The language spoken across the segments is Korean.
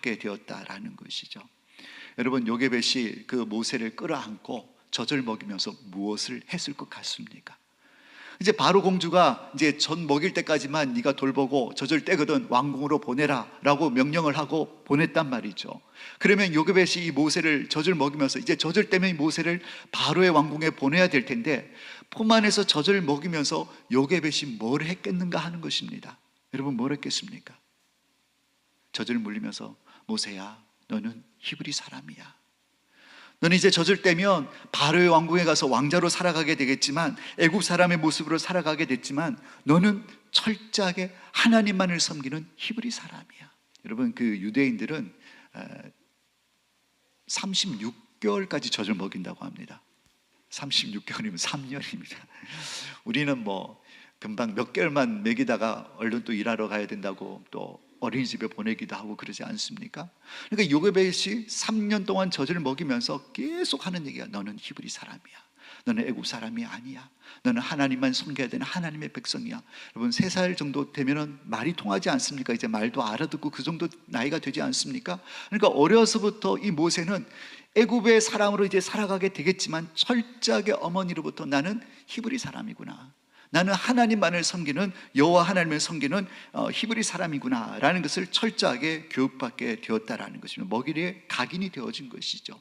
받게 되었다라는 것이죠. 여러분, 요게벳이 그 모세를 끌어안고 젖을 먹이면서 무엇을 했을 것 같습니까? 이제 바로 공주가 이제 젖 먹일 때까지만 네가 돌보고 젖을 떼거든 왕궁으로 보내라 라고 명령을 하고 보냈단 말이죠. 그러면 요게벳이 이 모세를 젖을 먹이면서 이제 젖을 떼면 이 모세를 바로의 왕궁에 보내야 될 텐데, 품 안에서 젖을 먹이면서 요게벳이 뭘 했겠는가 하는 것입니다. 여러분, 뭘 했겠습니까? 젖을 물리면서 모세야, 너는 히브리 사람이야. 너는 이제 젖을 떼면 바로의 왕궁에 가서 왕자로 살아가게 되겠지만, 애굽 사람의 모습으로 살아가게 됐지만, 너는 철저하게 하나님만을 섬기는 히브리 사람이야. 여러분, 그 유대인들은 36개월까지 젖을 먹인다고 합니다. 36개월이면 3년입니다. 우리는 뭐 금방 몇 개월만 먹이다가 얼른 또 일하러 가야 된다고 또 어린이집에 보내기도 하고 그러지 않습니까? 그러니까 요게벳이 3년 동안 젖을 먹이면서 계속 하는 얘기가, 너는 히브리 사람이야. 너는 애굽 사람이 아니야. 너는 하나님만 섬겨야 되는 하나님의 백성이야. 여러분, 3살 정도 되면은 말이 통하지 않습니까? 이제 말도 알아듣고 그 정도 나이가 되지 않습니까? 그러니까 어려서부터 이 모세는 애굽의 사람으로 이제 살아가게 되겠지만, 철저하게 어머니로부터 나는 히브리 사람이구나, 나는 하나님만을 섬기는, 여호와 하나님을 섬기는 히브리 사람이구나 라는 것을 철저하게 교육받게 되었다라는 것입니다. 먹이리에 각인이 되어진 것이죠.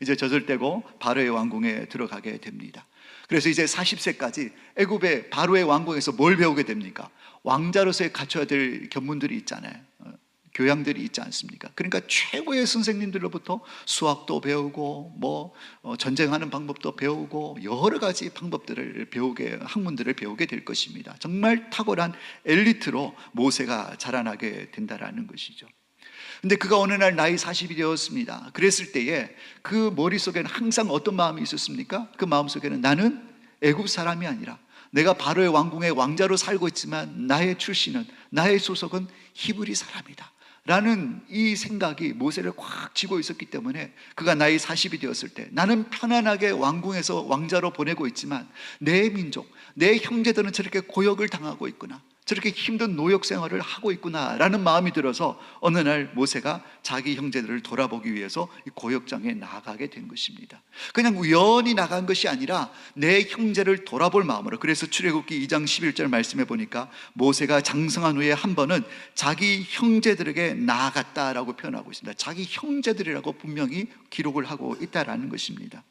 이제 젖을 떼고 바로의 왕궁에 들어가게 됩니다. 그래서 이제 40세까지 애굽의 바로의 왕궁에서 뭘 배우게 됩니까? 왕자로서의 갖춰야 될 견문들이 있잖아요. 교양들이 있지 않습니까? 그러니까 최고의 선생님들로부터 수학도 배우고 전쟁하는 방법도 배우고 여러 가지 방법들을 배우게, 학문들을 배우게 될 것입니다. 정말 탁월한 엘리트로 모세가 자라나게 된다라는 것이죠. 근데 그가 어느 날 나이 40이 되었습니다. 그랬을 때에 그 머릿속에는 항상 어떤 마음이 있었습니까? 그 마음속에는 나는 애굽 사람이 아니라, 내가 바로의 왕궁의 왕자로 살고 있지만 나의 출신은, 나의 소속은 히브리 사람이다 라는 이 생각이 모세를 꽉 쥐고 있었기 때문에, 그가 나이 40이 되었을 때 나는 편안하게 왕궁에서 왕자로 보내고 있지만 내 민족, 내 형제들은 저렇게 고역을 당하고 있구나, 저렇게 힘든 노역 생활을 하고 있구나 라는 마음이 들어서 어느 날 모세가 자기 형제들을 돌아보기 위해서 이 고역장에 나가게 된 것입니다. 그냥 우연히 나간 것이 아니라 내 형제를 돌아볼 마음으로. 그래서 출애굽기 2장 11절 말씀해 보니까 모세가 장성한 후에 한 번은 자기 형제들에게 나아갔다라고 표현하고 있습니다. 자기 형제들이라고 분명히 기록을 하고 있다라는 것입니다.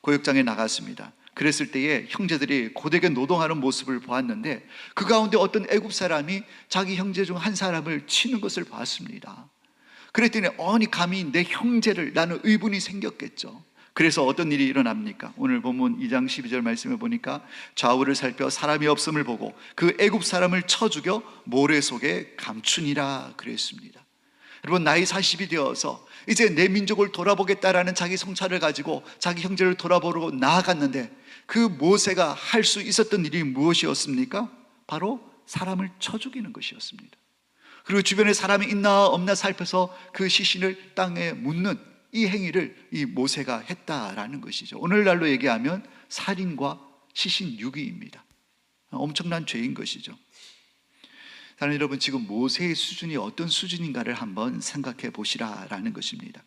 고역장에 나갔습니다. 그랬을 때에 형제들이 고되게 노동하는 모습을 보았는데, 그 가운데 어떤 애굽 사람이 자기 형제 중 한 사람을 치는 것을 봤습니다. 그랬더니 아니, 감히 내 형제를, 나는 의분이 생겼겠죠. 그래서 어떤 일이 일어납니까? 오늘 본문 2장 12절 말씀에 보니까 좌우를 살펴 사람이 없음을 보고 그 애굽 사람을 쳐 죽여 모래 속에 감추니라 그랬습니다. 여러분, 나이 40이 되어서 이제 내 민족을 돌아보겠다라는 자기 성찰을 가지고 자기 형제를 돌아보러 나아갔는데, 그 모세가 할 수 있었던 일이 무엇이었습니까? 바로 사람을 쳐 죽이는 것이었습니다. 그리고 주변에 사람이 있나 없나 살펴서 그 시신을 땅에 묻는 이 행위를 이 모세가 했다라는 것이죠. 오늘날로 얘기하면 살인과 시신 유기입니다. 엄청난 죄인 것이죠. 사랑하는 여러분, 지금 모세의 수준이 어떤 수준인가를 한번 생각해 보시라라는 것입니다.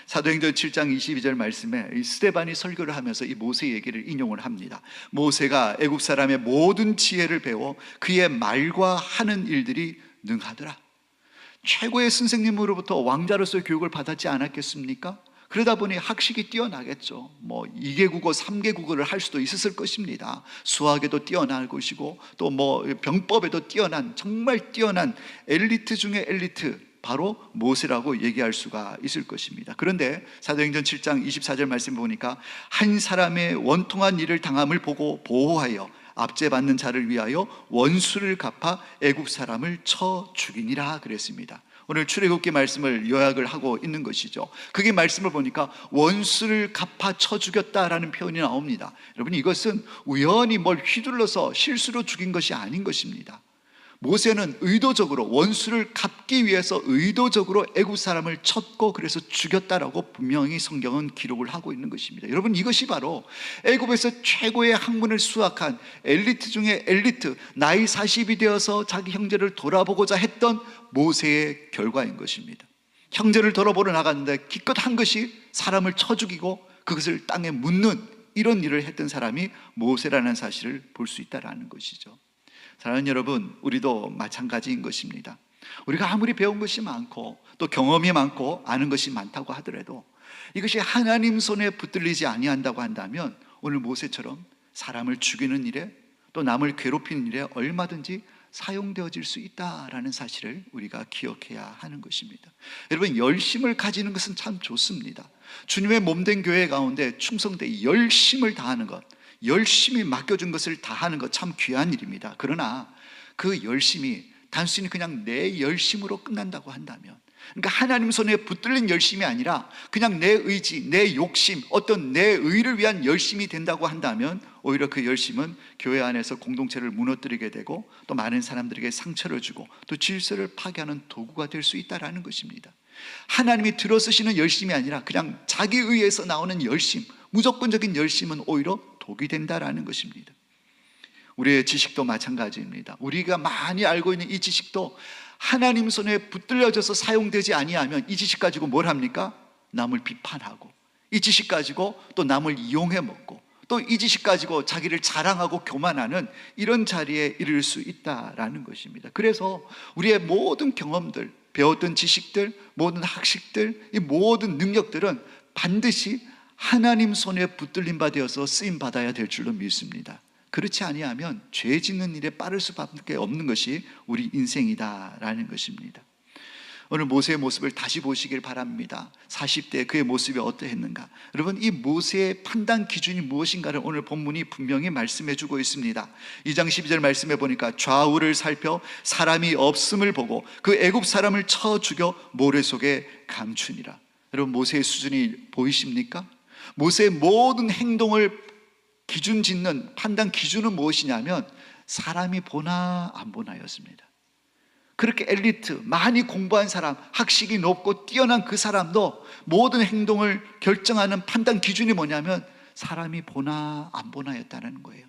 사도행전 7장 22절 말씀에 이 스데반이 설교를 하면서 이 모세 얘기를 인용을 합니다. 모세가 애굽 사람의 모든 지혜를 배워 그의 말과 하는 일들이 능하더라. 최고의 선생님으로부터 왕자로서의 교육을 받았지 않았겠습니까? 그러다 보니 학식이 뛰어나겠죠. 2개 국어, 3개 국어를 할 수도 있었을 것입니다. 수학에도 뛰어날 것이고, 또 병법에도 뛰어난, 정말 뛰어난 엘리트 중에 엘리트, 바로 모세라고 얘기할 수가 있을 것입니다. 그런데 사도행전 7장 24절 말씀 보니까 한 사람의 원통한 일을 당함을 보고 보호하여 압제받는 자를 위하여 원수를 갚아 애굽 사람을 쳐 죽이니라 그랬습니다. 오늘 출애굽기 말씀을 요약을 하고 있는 것이죠. 그게 말씀을 보니까 원수를 갚아 쳐 죽였다라는 표현이 나옵니다. 여러분, 이것은 우연히 뭘 휘둘러서 실수로 죽인 것이 아닌 것입니다. 모세는 의도적으로 원수를 갚기 위해서 의도적으로 애굽 사람을 쳤고 그래서 죽였다라고 분명히 성경은 기록을 하고 있는 것입니다. 여러분, 이것이 바로 애굽에서 최고의 학문을 수학한 엘리트 중에 엘리트, 나이 40이 되어서 자기 형제를 돌아보고자 했던 모세의 결과인 것입니다. 형제를 돌아보러 나갔는데 기껏 한 것이 사람을 쳐 죽이고 그것을 땅에 묻는 이런 일을 했던 사람이 모세라는 사실을 볼 수 있다는 것이죠. 사랑하는 여러분, 우리도 마찬가지인 것입니다. 우리가 아무리 배운 것이 많고 또 경험이 많고 아는 것이 많다고 하더라도 이것이 하나님 손에 붙들리지 아니한다고 한다면 오늘 모세처럼 사람을 죽이는 일에 또 남을 괴롭히는 일에 얼마든지 사용되어질 수 있다라는 사실을 우리가 기억해야 하는 것입니다. 여러분, 열심을 가지는 것은 참 좋습니다. 주님의 몸된 교회 가운데 충성되이 열심을 다하는 것, 열심히 맡겨준 것을 다하는 것 참 귀한 일입니다. 그러나 그 열심이 단순히 그냥 내 열심으로 끝난다고 한다면, 그러니까 하나님 손에 붙들린 열심이 아니라 그냥 내 의지, 내 욕심, 어떤 내 의를 위한 열심이 된다고 한다면 오히려 그 열심은 교회 안에서 공동체를 무너뜨리게 되고 또 많은 사람들에게 상처를 주고 또 질서를 파괴하는 도구가 될 수 있다는 것입니다. 하나님이 들어쓰시는 열심이 아니라 그냥 자기 의에서 나오는 열심, 무조건적인 열심은 오히려 독이 된다는 것입니다. 우리의 지식도 마찬가지입니다. 우리가 많이 알고 있는 이 지식도 하나님 손에 붙들려져서 사용되지 아니하면 이 지식 가지고 뭘 합니까? 남을 비판하고, 이 지식 가지고 또 남을 이용해 먹고, 또 이 지식 가지고 자기를 자랑하고 교만하는 이런 자리에 이를 수 있다라는 것입니다. 그래서 우리의 모든 경험들, 배웠던 지식들, 모든 학식들, 이 모든 능력들은 반드시 하나님 손에 붙들림 받아서 쓰임 받아야 될 줄로 믿습니다. 그렇지 아니하면 죄 짓는 일에 빠를 수밖에 없는 것이 우리 인생이다라는 것입니다. 오늘 모세의 모습을 다시 보시길 바랍니다. 40대 그의 모습이 어떠했는가? 여러분, 이 모세의 판단 기준이 무엇인가를 오늘 본문이 분명히 말씀해 주고 있습니다. 2장 12절 말씀해 보니까 좌우를 살펴 사람이 없음을 보고 그 애굽 사람을 쳐 죽여 모래 속에 감추니라. 여러분, 모세의 수준이 보이십니까? 모세의 모든 행동을 기준 짓는 판단 기준은 무엇이냐면 사람이 보나 안 보나였습니다. 그렇게 엘리트, 많이 공부한 사람, 학식이 높고 뛰어난 그 사람도 모든 행동을 결정하는 판단 기준이 뭐냐면 사람이 보나 안 보나였다는 거예요.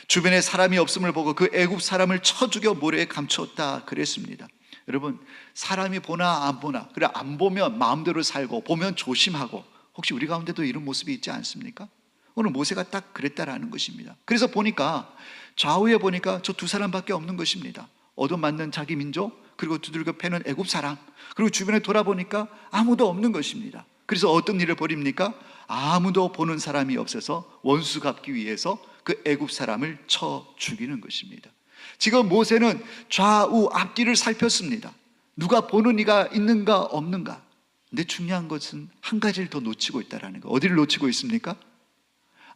주변에 사람이 없음을 보고 그 애굽 사람을 쳐 죽여 모래에 감추었다 그랬습니다. 여러분, 사람이 보나 안 보나, 그래 안 보면 마음대로 살고 보면 조심하고, 혹시 우리 가운데도 이런 모습이 있지 않습니까? 오늘 모세가 딱 그랬다라는 것입니다. 그래서 보니까 좌우에 보니까 저 두 사람밖에 없는 것입니다. 얻어맞는 자기 민족, 그리고 두들겨 패는 애굽 사람, 그리고 주변에 돌아보니까 아무도 없는 것입니다. 그래서 어떤 일을 벌입니까? 아무도 보는 사람이 없어서 원수 갚기 위해서 그 애굽 사람을 쳐 죽이는 것입니다. 지금 모세는 좌우 앞뒤를 살폈습니다. 누가 보는 이가 있는가 없는가. 근데 중요한 것은 한 가지를 더 놓치고 있다는 거. 어디를 놓치고 있습니까?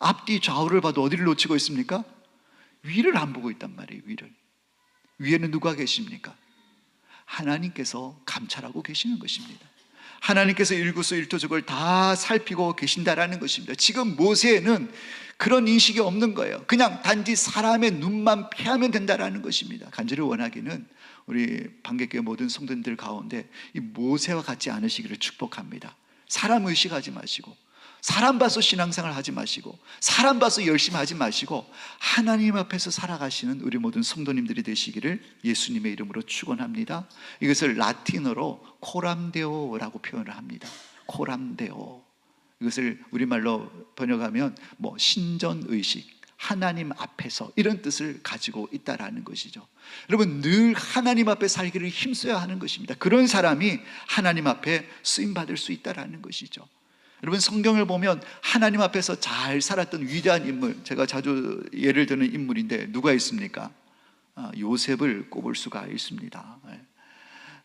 앞뒤 좌우를 봐도 어디를 놓치고 있습니까? 위를 안 보고 있단 말이에요. 위를. 위에는 누가 계십니까? 하나님께서 감찰하고 계시는 것입니다. 하나님께서 일구수일투족을 다 살피고 계신다라는 것입니다. 지금 모세는 그런 인식이 없는 거예요. 그냥 단지 사람의 눈만 피하면 된다라는 것입니다. 간절히 원하기는 우리 방개교회 모든 성도님들 가운데 이 모세와 같지 않으시기를 축복합니다. 사람 의식하지 마시고, 사람 봐서 신앙생활 하지 마시고, 사람 봐서 열심히 하지 마시고 하나님 앞에서 살아가시는 우리 모든 성도님들이 되시기를 예수님의 이름으로 축원합니다. 이것을 라틴어로 코람데오라고 표현을 합니다. 코람데오. 이것을 우리말로 번역하면 신전의식, 하나님 앞에서, 이런 뜻을 가지고 있다라는 것이죠. 여러분, 늘 하나님 앞에 살기를 힘써야 하는 것입니다. 그런 사람이 하나님 앞에 쓰임받을 수 있다라는 것이죠. 여러분, 성경을 보면 하나님 앞에서 잘 살았던 위대한 인물, 제가 자주 예를 드는 인물인데 누가 있습니까? 요셉을 꼽을 수가 있습니다.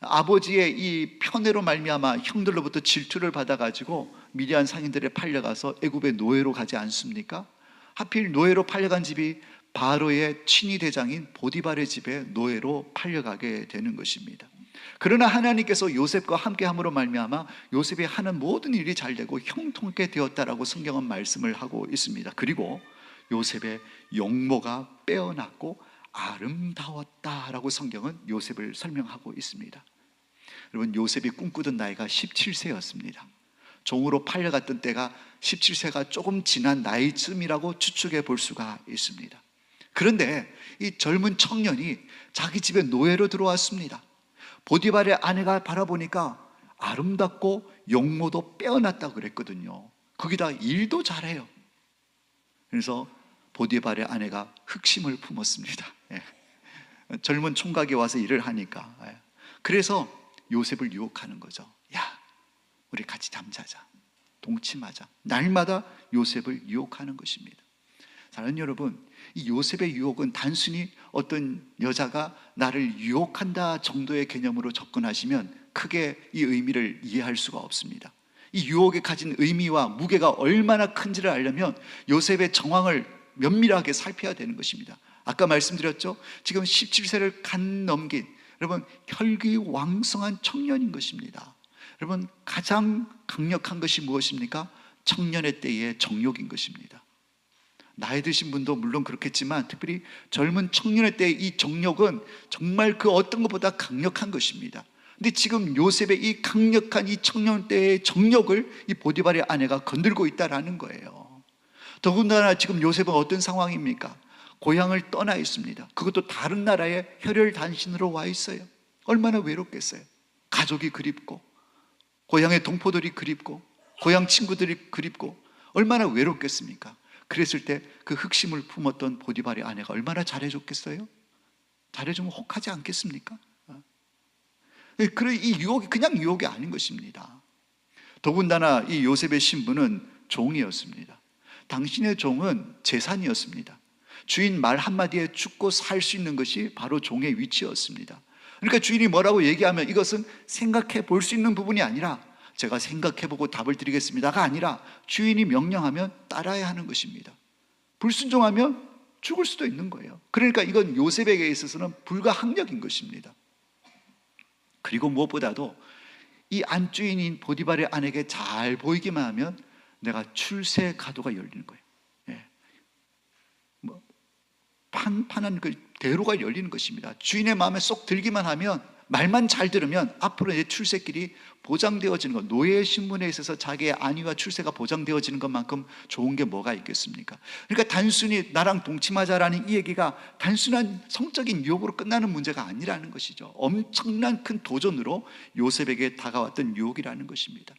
아버지의 이 편애로 말미암아 형들로부터 질투를 받아가지고 미디안 상인들에 팔려가서 애굽의 노예로 가지 않습니까? 하필 노예로 팔려간 집이 바로의 친위 대장인 보디발의 집에 노예로 팔려가게 되는 것입니다. 그러나 하나님께서 요셉과 함께함으로 말미암아 요셉이 하는 모든 일이 잘되고 형통하게 되었다라고 성경은 말씀을 하고 있습니다. 그리고 요셉의 용모가 빼어났고 아름다웠다라고 성경은 요셉을 설명하고 있습니다. 여러분, 요셉이 꿈꾸던 나이가 17세였습니다. 종으로 팔려갔던 때가 17세가 조금 지난 나이쯤이라고 추측해 볼 수가 있습니다. 그런데 이 젊은 청년이 자기 집에 노예로 들어왔습니다. 보디발의 아내가 바라보니까 아름답고 용모도 빼어났다고 그랬거든요. 거기다 일도 잘해요. 그래서 보디발의 아내가 흑심을 품었습니다. 젊은 총각이 와서 일을 하니까. 그래서 요셉을 유혹하는 거죠. 야, 우리 같이 잠자자, 동침하자. 날마다 요셉을 유혹하는 것입니다. 사랑하는 여러분, 이 요셉의 유혹은 단순히 어떤 여자가 나를 유혹한다 정도의 개념으로 접근하시면 크게 이 의미를 이해할 수가 없습니다. 이 유혹에 가진 의미와 무게가 얼마나 큰지를 알려면 요셉의 정황을 면밀하게 살펴야 되는 것입니다. 아까 말씀드렸죠? 지금 17세를 간 넘긴, 여러분, 혈기왕성한 청년인 것입니다. 여러분, 가장 강력한 것이 무엇입니까? 청년의 때의 정욕인 것입니다. 나이 드신 분도 물론 그렇겠지만 특별히 젊은 청년의 때의 이 정욕은 정말 그 어떤 것보다 강력한 것입니다. 근데 지금 요셉의 이 강력한 이 청년 때의 정욕을 이 보디발의 아내가 건들고 있다라는 거예요. 더군다나 지금 요셉은 어떤 상황입니까? 고향을 떠나 있습니다. 그것도 다른 나라에 혈혈단신으로 와 있어요. 얼마나 외롭겠어요. 가족이 그립고, 고향의 동포들이 그립고, 고향 친구들이 그립고, 얼마나 외롭겠습니까? 그랬을 때 그 흑심을 품었던 보디발의 아내가 얼마나 잘해줬겠어요? 잘해주면 혹하지 않겠습니까? 이 유혹이 그냥 유혹이 아닌 것입니다. 더군다나 이 요셉의 신분은 종이었습니다. 당신의 종은 재산이었습니다. 주인 말 한마디에 죽고 살 수 있는 것이 바로 종의 위치였습니다. 그러니까 주인이 뭐라고 얘기하면 이것은 생각해 볼 수 있는 부분이 아니라 제가 생각해보고 답을 드리겠습니다가 아니라 주인이 명령하면 따라야 하는 것입니다. 불순종하면 죽을 수도 있는 거예요. 그러니까 이건 요셉에게 있어서는 불가항력인 것입니다. 그리고 무엇보다도 이 안주인인 보디발의 아내에게 잘 보이기만 하면 내가 출세 가도가 열리는 거예요. 판판한 그 대로가 열리는 것입니다. 주인의 마음에 쏙 들기만 하면, 말만 잘 들으면 앞으로 내 출세길이 보장되어지는 것, 노예의 신분에 있어서 자기의 안위와 출세가 보장되어지는 것만큼 좋은 게 뭐가 있겠습니까? 그러니까 단순히 나랑 동침하자라는 이 얘기가 단순한 성적인 유혹으로 끝나는 문제가 아니라는 것이죠. 엄청난 큰 도전으로 요셉에게 다가왔던 유혹이라는 것입니다.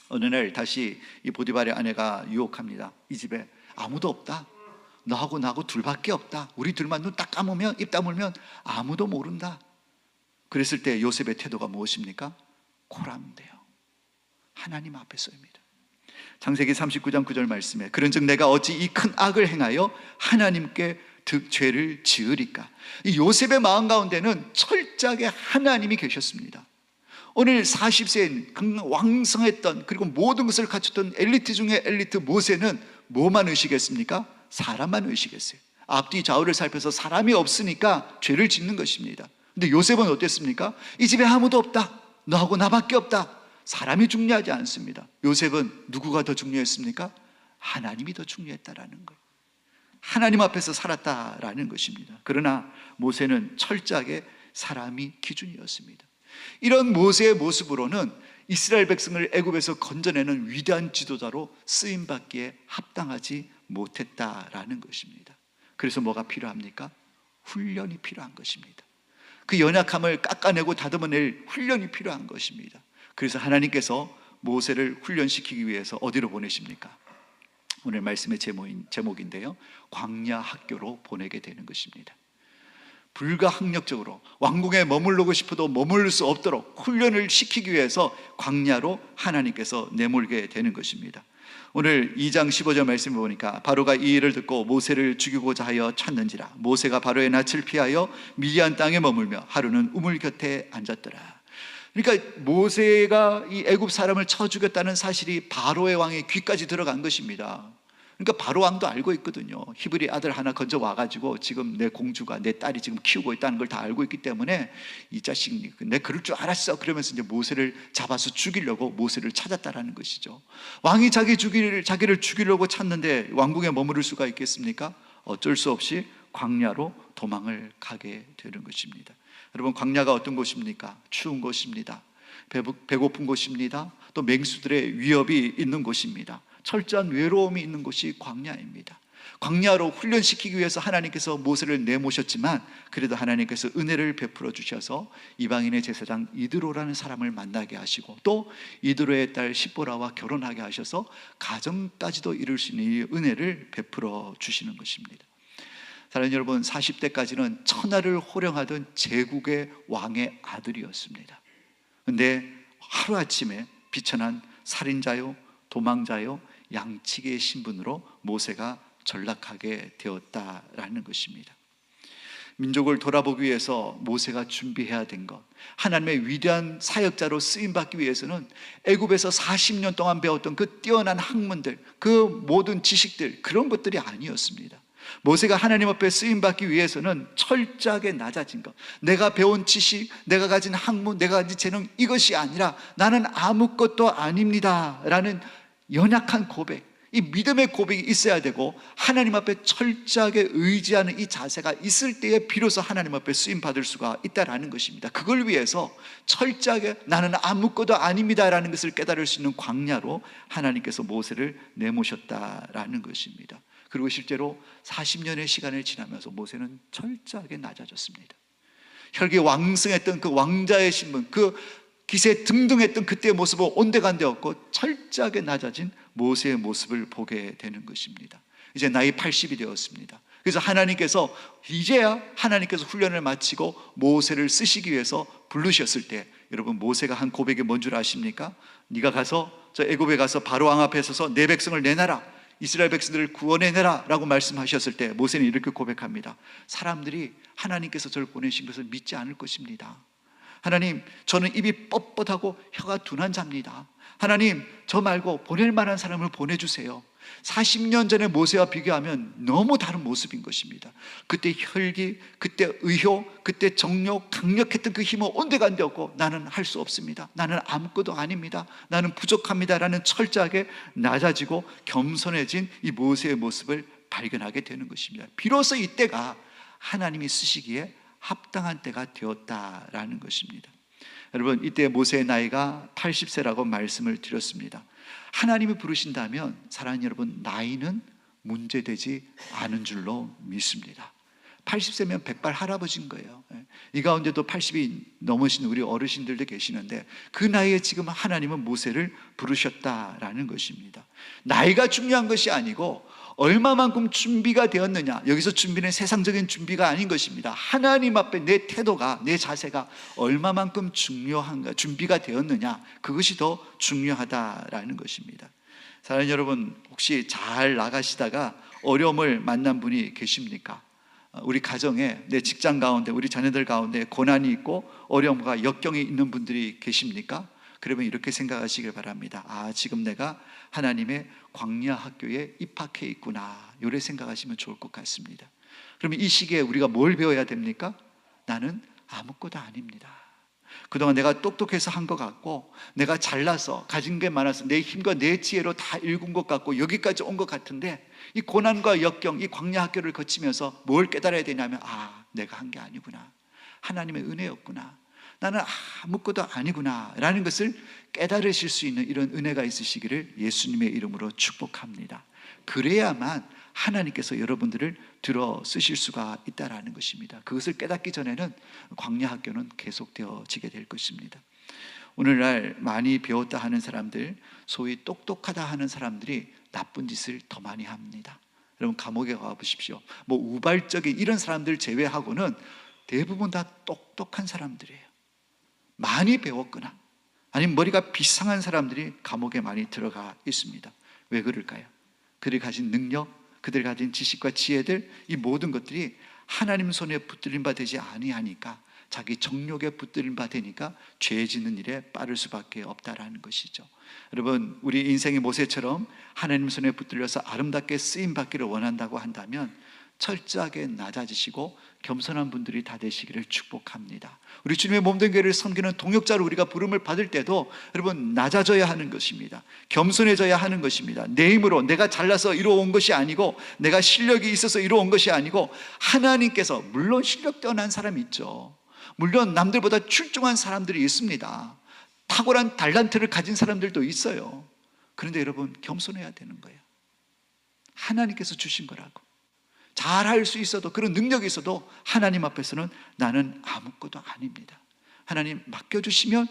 어느 날 다시 이 보디발의 아내가 유혹합니다. 이 집에 아무도 없다. 너하고 나하고 둘밖에 없다. 우리 둘만 눈 딱 감으면, 입 다물면 아무도 모른다. 그랬을 때 요셉의 태도가 무엇입니까? 고람돼요. 하나님 앞에 쏘입니다. 창세기 39장 9절 말씀에 그런즉 내가 어찌 이 큰 악을 행하여 하나님께 죄를 지으리까. 이 요셉의 마음 가운데는 철저하게 하나님이 계셨습니다. 오늘 40세인 왕성했던, 그리고 모든 것을 갖췄던 엘리트 중에 엘리트 모세는 뭐만 의식했습니까? 사람만 의식했어요. 앞뒤 좌우를 살펴서 사람이 없으니까 죄를 짓는 것입니다. 근데 요셉은 어땠습니까? 이 집에 아무도 없다. 너하고 나밖에 없다. 사람이 중요하지 않습니다. 요셉은 누구가 더 중요했습니까? 하나님이 더 중요했다라는 거예요. 하나님 앞에서 살았다라는 것입니다. 그러나 모세는 철저하게 사람이 기준이었습니다. 이런 모세의 모습으로는 이스라엘 백성을 애굽에서 건져내는 위대한 지도자로 쓰임받기에 합당하지 못했다라는 것입니다. 그래서 뭐가 필요합니까? 훈련이 필요한 것입니다. 그 연약함을 깎아내고 다듬어낼 훈련이 필요한 것입니다. 그래서 하나님께서 모세를 훈련시키기 위해서 어디로 보내십니까? 오늘 말씀의 제목인데요, 광야 학교로 보내게 되는 것입니다. 불가항력적으로 왕궁에 머무르고 싶어도 머무를 수 없도록 훈련을 시키기 위해서 광야로 하나님께서 내몰게 되는 것입니다. 오늘 2장 15절 말씀을 보니까 바로가 이 일을 듣고 모세를 죽이고자 하여 찾는지라. 모세가 바로의 낯을 피하여 미디안 땅에 머물며 하루는 우물 곁에 앉았더라. 그러니까 모세가 이 애굽 사람을 쳐 죽였다는 사실이 바로의 왕의 귀까지 들어간 것입니다. 그러니까 바로 왕도 알고 있거든요. 히브리 아들 하나 건져 와가지고 지금 내 공주가, 내 딸이 지금 키우고 있다는 걸 다 알고 있기 때문에 이 자식, 내 그럴 줄 알았어. 그러면서 이제 모세를 잡아서 죽이려고 모세를 찾았다라는 것이죠. 왕이 자기를 죽이려고 찾는데 왕궁에 머무를 수가 있겠습니까? 어쩔 수 없이 광야로 도망을 가게 되는 것입니다. 여러분, 광야가 어떤 곳입니까? 추운 곳입니다. 배고픈 곳입니다. 또 맹수들의 위협이 있는 곳입니다. 철저한 외로움이 있는 곳이 광야입니다. 광야로 훈련시키기 위해서 하나님께서 모세를 내모셨지만 그래도 하나님께서 은혜를 베풀어 주셔서 이방인의 제사장 이드로라는 사람을 만나게 하시고 또 이드로의 딸 십보라와 결혼하게 하셔서 가정까지도 이룰 수 있는 이 은혜를 베풀어 주시는 것입니다. 사랑하는 여러분, 40대까지는 천하를 호령하던 제국의 왕의 아들이었습니다. 그런데 하루아침에 비천한 살인자요, 도망자요, 양치기의 신분으로 모세가 전락하게 되었다라는 것입니다. 민족을 돌아보기 위해서 모세가 준비해야 된 것, 하나님의 위대한 사역자로 쓰임받기 위해서는 애굽에서 40년 동안 배웠던 그 뛰어난 학문들, 그 모든 지식들, 그런 것들이 아니었습니다. 모세가 하나님 앞에 쓰임받기 위해서는 철저하게 낮아진 것, 내가 배운 지식, 내가 가진 학문, 내가 가진 재능, 이것이 아니라 나는 아무것도 아닙니다 라는 연약한 고백, 이 믿음의 고백이 있어야 되고 하나님 앞에 철저하게 의지하는 이 자세가 있을 때에 비로소 하나님 앞에 쓰임받을 수가 있다라는 것입니다. 그걸 위해서 철저하게 나는 아무것도 아닙니다 라는 것을 깨달을 수 있는 광야로 하나님께서 모세를 내모셨다라는 것입니다. 그리고 실제로 40년의 시간을 지나면서 모세는 철저하게 낮아졌습니다. 혈기 왕성했던 그 왕자의 신분, 그 기세 등등했던 그때의 모습은 온데간데 없고 철저하게 낮아진 모세의 모습을 보게 되는 것입니다. 이제 나이 80이 되었습니다. 그래서 하나님께서 이제야 하나님께서 훈련을 마치고 모세를 쓰시기 위해서 부르셨을 때, 여러분 모세가 한 고백이 뭔 줄 아십니까? 네가 가서 저 애굽에 가서 바로 왕 앞에 서서 내 백성을 내놔라, 이스라엘 백성들을 구원해내라 라고 말씀하셨을 때 모세는 이렇게 고백합니다. 사람들이 하나님께서 저를 보내신 것을 믿지 않을 것입니다. 하나님, 저는 입이 뻣뻣하고 혀가 둔한 자입니다. 하나님, 저 말고 보낼 만한 사람을 보내주세요. 40년 전의 모세와 비교하면 너무 다른 모습인 것입니다. 그때 혈기, 그때 의효, 그때 정욕, 강력했던 그 힘은 온데간데 없고 나는 할 수 없습니다, 나는 아무것도 아닙니다, 나는 부족합니다 라는 철저하게 낮아지고 겸손해진 이 모세의 모습을 발견하게 되는 것입니다. 비로소 이때가 하나님이 쓰시기에 합당한 때가 되었다라는 것입니다. 여러분, 이때 모세의 나이가 80세라고 말씀을 드렸습니다. 하나님이 부르신다면 사랑하는 여러분, 나이는 문제되지 않은 줄로 믿습니다. 80세면 백발 할아버지인 거예요. 이 가운데도 80이 넘으신 우리 어르신들도 계시는데 그 나이에 지금 하나님은 모세를 부르셨다라는 것입니다. 나이가 중요한 것이 아니고 얼마만큼 준비가 되었느냐, 여기서 준비는 세상적인 준비가 아닌 것입니다. 하나님 앞에 내 태도가, 내 자세가 얼마만큼 중요한가, 준비가 되었느냐, 그것이 더 중요하다라는 것입니다. 사랑하는 여러분, 혹시 잘 나가시다가 어려움을 만난 분이 계십니까? 우리 가정에, 내 직장 가운데, 우리 자녀들 가운데 고난이 있고 어려움과 역경이 있는 분들이 계십니까? 그러면 이렇게 생각하시길 바랍니다. 아, 지금 내가 하나님의 광야 학교에 입학해 있구나, 이렇게 생각하시면 좋을 것 같습니다. 그러면 이 시기에 우리가 뭘 배워야 됩니까? 나는 아무것도 아닙니다. 그동안 내가 똑똑해서 한 것 같고, 내가 잘나서 가진 게 많아서 내 힘과 내 지혜로 다 읽은 것 같고 여기까지 온 것 같은데, 이 고난과 역경, 이 광야 학교를 거치면서 뭘 깨달아야 되냐면, 아, 내가 한 게 아니구나, 하나님의 은혜였구나, 나는 아무것도 아니구나 라는 것을 깨달으실 수 있는 이런 은혜가 있으시기를 예수님의 이름으로 축복합니다. 그래야만 하나님께서 여러분들을 들어 쓰실 수가 있다라는 것입니다. 그것을 깨닫기 전에는 광야 학교는 계속되어지게 될 것입니다. 오늘날 많이 배웠다 하는 사람들, 소위 똑똑하다 하는 사람들이 나쁜 짓을 더 많이 합니다. 여러분, 감옥에 가보십시오. 뭐 우발적인 이런 사람들 제외하고는 대부분 다 똑똑한 사람들이에요. 많이 배웠거나 아니면 머리가 비상한 사람들이 감옥에 많이 들어가 있습니다. 왜 그럴까요? 그들이 가진 능력, 그들이 가진 지식과 지혜들, 이 모든 것들이 하나님 손에 붙들림 바 되지 아니하니까, 자기 정욕에 붙들림 바 되니까 죄 짓는 일에 빠를 수밖에 없다라는 것이죠. 여러분, 우리 인생의 모세처럼 하나님 손에 붙들려서 아름답게 쓰임받기를 원한다고 한다면 철저하게 낮아지시고 겸손한 분들이 다 되시기를 축복합니다. 우리 주님의 몸된 교회를 섬기는 동역자로 우리가 부름을 받을 때도 여러분, 낮아져야 하는 것입니다. 겸손해져야 하는 것입니다. 내 힘으로 내가 잘나서 이루어온 것이 아니고, 내가 실력이 있어서 이루어온 것이 아니고, 하나님께서, 물론 실력 뛰어난 사람이 있죠. 물론 남들보다 출중한 사람들이 있습니다. 탁월한 달란트를 가진 사람들도 있어요. 그런데 여러분, 겸손해야 되는 거예요. 하나님께서 주신 거라고. 잘할 수 있어도, 그런 능력이 있어도 하나님 앞에서는 나는 아무것도 아닙니다. 하나님 맡겨주시면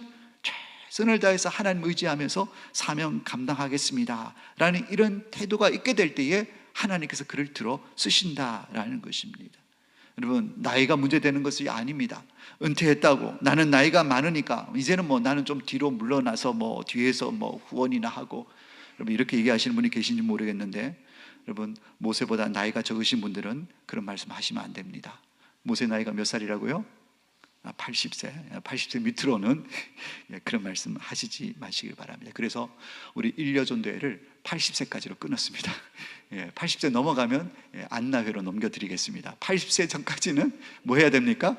최선을 다해서 하나님 의지하면서 사명 감당하겠습니다 라는 이런 태도가 있게 될 때에 하나님께서 그를 들어 쓰신다라는 것입니다. 여러분, 나이가 문제되는 것이 아닙니다. 은퇴했다고 나는 나이가 많으니까 이제는 뭐 나는 좀 뒤로 물러나서 뭐 뒤에서 뭐 후원이나 하고, 여러분 이렇게 얘기하시는 분이 계신지 모르겠는데, 여러분 모세보다 나이가 적으신 분들은 그런 말씀 하시면 안 됩니다. 모세 나이가 몇 살이라고요? 80세 밑으로는 그런 말씀 하시지 마시길 바랍니다. 그래서 우리 일려전도회를 80세까지로 끊었습니다. 80세 넘어가면 안나회로 넘겨드리겠습니다. 80세 전까지는 뭐 해야 됩니까?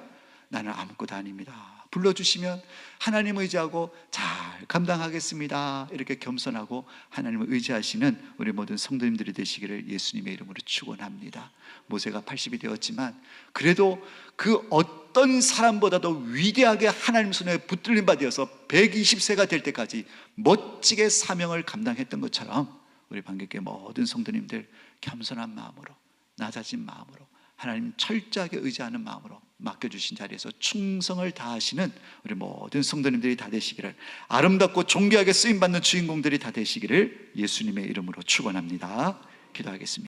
나는 아무것도 아닙니다. 불러주시면 하나님 의지하고 잘 감당하겠습니다. 이렇게 겸손하고 하나님을 의지하시는 우리 모든 성도님들이 되시기를 예수님의 이름으로 축원합니다. 모세가 80이 되었지만 그래도 그 어떤 사람보다도 위대하게 하나님 손에 붙들림 받아서 120세가 될 때까지 멋지게 사명을 감당했던 것처럼 우리 방교회 모든 성도님들 겸손한 마음으로, 낮아진 마음으로, 하나님 철저하게 의지하는 마음으로 맡겨주신 자리에서 충성을 다하시는 우리 모든 성도님들이 다 되시기를, 아름답고 존귀하게 쓰임받는 주인공들이 다 되시기를 예수님의 이름으로 축원합니다. 기도하겠습니다.